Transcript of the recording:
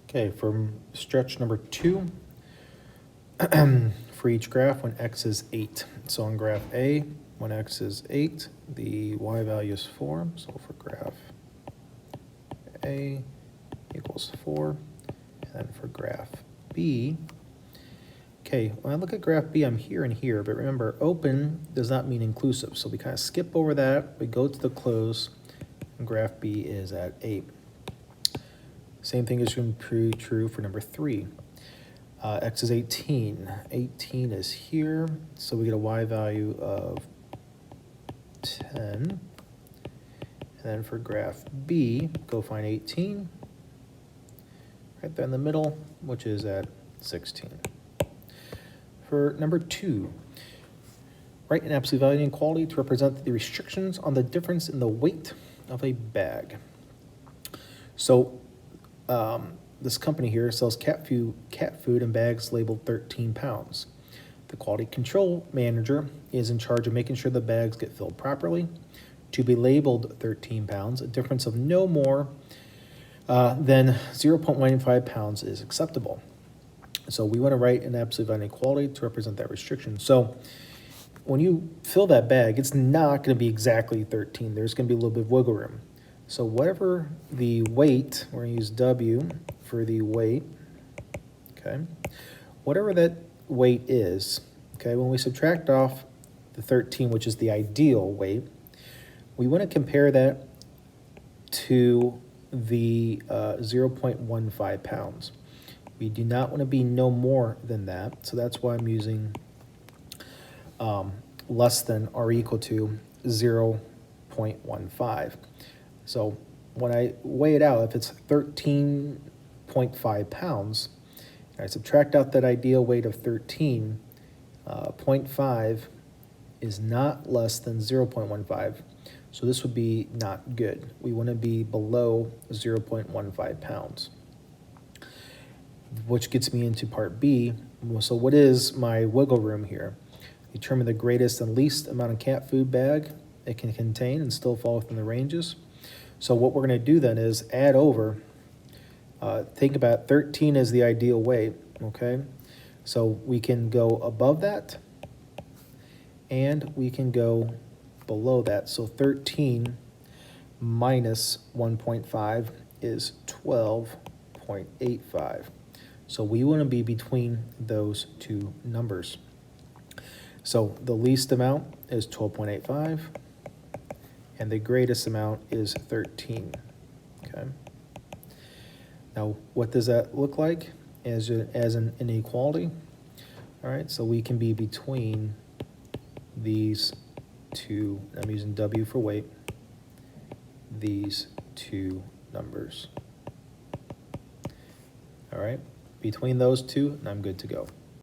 Okay, from stretch number 2, for each graph when x is 8. So on graph A, when x is 8, the y value is 4. So for graph A equals 4. And then for graph B, okay, when I look at graph B, I'm here and here, but remember, open does not mean inclusive. So we kind of skip over that, we go to the close, and graph B is at 8. Same thing is going to be true for number 3. X is 18. 18 is here, so we get a y value of 10. And then for graph B, go find 18, right there in the middle, which is at 16. For number 2, write an absolute value inequality to represent the restrictions on the difference in the weight of a bag. So this company here sells cat food in bags labeled 13 pounds. The quality control manager is in charge of making sure the bags get filled properly. To be labeled 13 pounds, a difference of no more than 0.15 pounds is acceptable. So we want to write an absolute value inequality to represent that restriction. So when you fill that bag, it's not going to be exactly 13. There's going to be a little bit of wiggle room. So whatever the weight, we're going to use W for the weight, okay? Whatever that weight is, okay, when we subtract off the 13, which is the ideal weight, we want to compare that to the 0.15 pounds. We do not want to be no more than that, so that's why I'm using less than or equal to 0.15. So when I weigh it out, if it's 13.5 pounds, and I subtract out that ideal weight of 13, 0.5 is not less than 0.15. So this would be not good. We want to be below 0.15 pounds, which gets me into part B. So what is my wiggle room here? Determine the greatest and least amount of cat food bag it can contain and still fall within the ranges. So what we're going to do then is add over, think about 13 as the ideal weight, okay? So we can go above that and we can go below that. So 13 minus 1.5 is 12.85. So we want to be between those two numbers. So the least amount is 12.85. And the greatest amount is 13, okay? Now, what does that look like as an inequality? All right, so we can be between these two, I'm using W for weight, these two numbers. All right, between those two, and I'm good to go.